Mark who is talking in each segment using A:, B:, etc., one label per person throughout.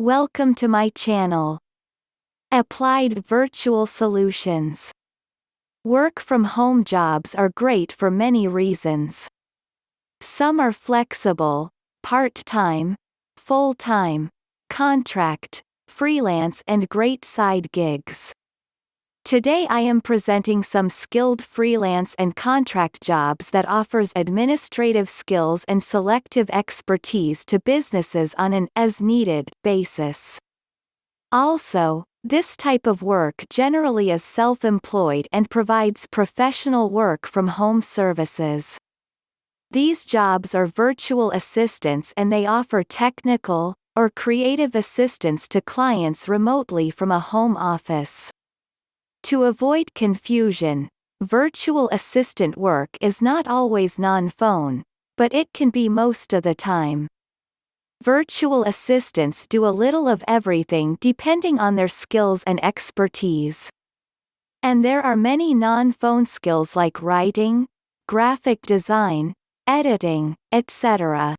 A: Welcome to my channel. Applied Virtual Solutions. Work-from-home jobs are great for many reasons. Some are flexible, part-time, full-time, contract, freelance and great side gigs. Today I am presenting some skilled freelance and contract jobs that offers administrative skills and selective expertise to businesses on an as-needed basis. Also, this type of work generally is self-employed and provides professional work-from-home services. These jobs are virtual assistants and they offer technical or creative assistance to clients remotely from a home office. To avoid confusion, virtual assistant work is not always non-phone, but it can be most of the time. Virtual assistants do a little of everything depending on their skills and expertise. And there are many non-phone skills like writing, graphic design, editing, etc.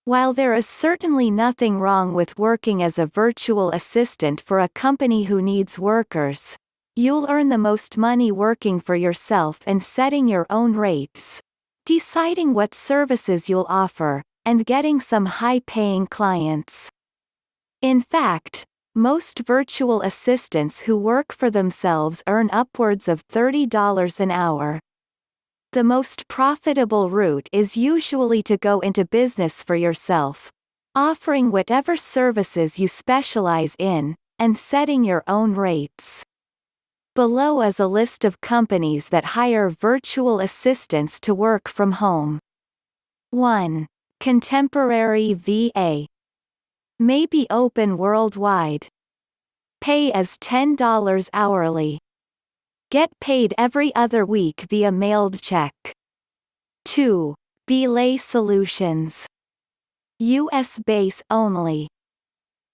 A: While there is certainly nothing wrong with working as a virtual assistant for a company who needs workers, you'll earn the most money working for yourself and setting your own rates, deciding what services you'll offer, and getting some high-paying clients. In fact, most virtual assistants who work for themselves earn upwards of $30 an hour. The most profitable route is usually to go into business for yourself, offering whatever services you specialize in, and setting your own rates. Below is a list of companies that hire virtual assistants to work from home. 1. Contemporary VA. May be open worldwide. Pay is $10 hourly. Get paid every other week via mailed check. 2. Belay Solutions. US base only.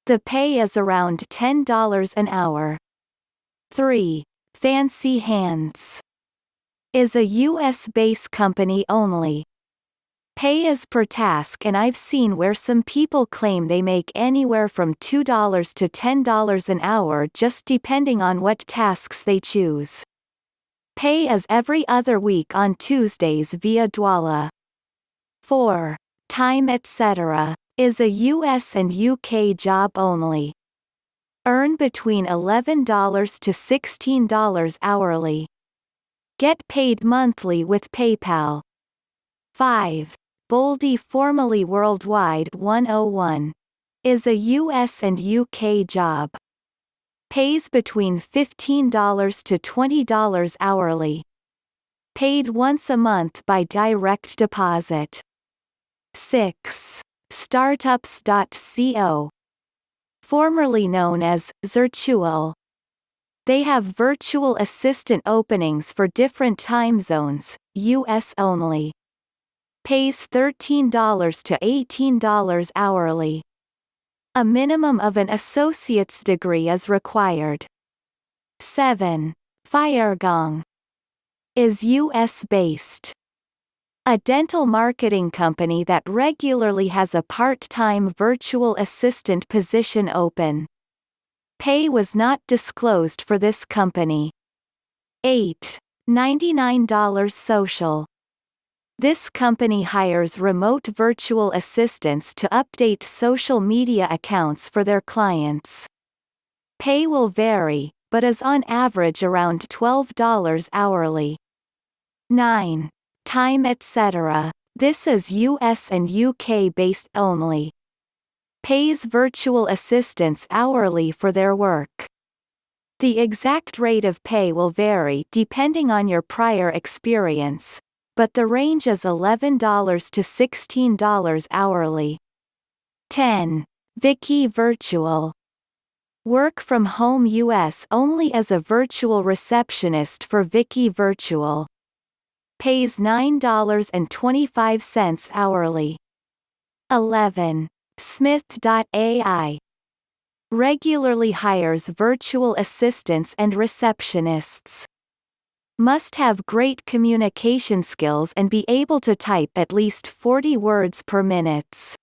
A: The pay is around $10 an hour. 3. Fancy Hands. Is a US-based company only. Pay is per task and I've seen where some people claim they make anywhere from $2 to $10 an hour just depending on what tasks they choose. Pay is every other week on Tuesdays via Dwala. 4. Time etc. Is a US and UK job only. Earn between $11 to $16 hourly. Get paid monthly with PayPal. 5. Boldy formerly Worldwide 101. Is a US and UK job. Pays between $15 to $20 hourly. Paid once a month by direct deposit. 6. Startups.co. Formerly known as Zirtual. They have virtual assistant openings for different time zones, US only. Pays $13 to $18 hourly. A minimum of an associate's degree is required. 7. Firegong. Is US-based. A dental marketing company that regularly has a part-time virtual assistant position open. Pay was not disclosed for this company. 8. $99 Social. This company hires remote virtual assistants to update social media accounts for their clients. Pay will vary, but is on average around $12 hourly. 9. Time etc. This is US and UK based only. Pays virtual assistants hourly for their work. The exact rate of pay will vary depending on your prior experience, but the range is $11 to $16 hourly. 10. Vicky Virtual. Work from home US only as a virtual receptionist for Vicky Virtual. Pays $9.25 hourly. 11. Smith.ai. Regularly hires virtual assistants and receptionists. Must have great communication skills and be able to type at least 40 words per minute.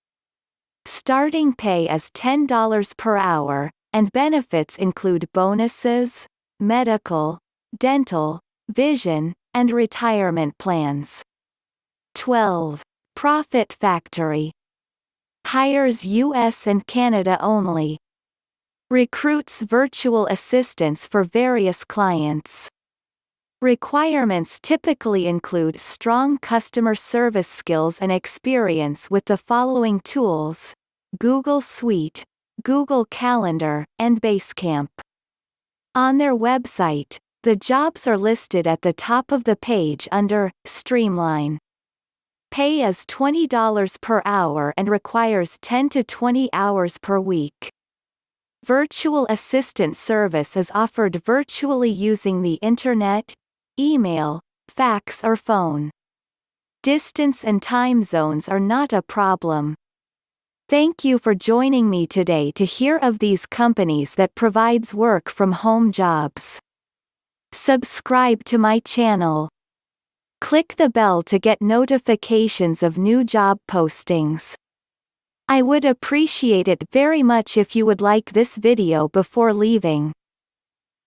A: Starting pay is $10 per hour, and benefits include bonuses, medical, dental, vision, and retirement plans. 12. Profit Factory. Hires US and Canada only. Recruits virtual assistants for various clients. Requirements typically include strong customer service skills and experience with the following tools: Google Suite, Google Calendar, and Basecamp. On their website, the jobs are listed at the top of the page under Streamline. Pay is $20 per hour and requires 10 to 20 hours per week. Virtual assistant service is offered virtually using the Internet, email, fax or phone. Distance and time zones are not a problem. Thank you for joining me today to hear of these companies that provides work from home jobs. Subscribe to my channel. Click the bell to get notifications of new job postings. I would appreciate it very much if you would like this video before leaving.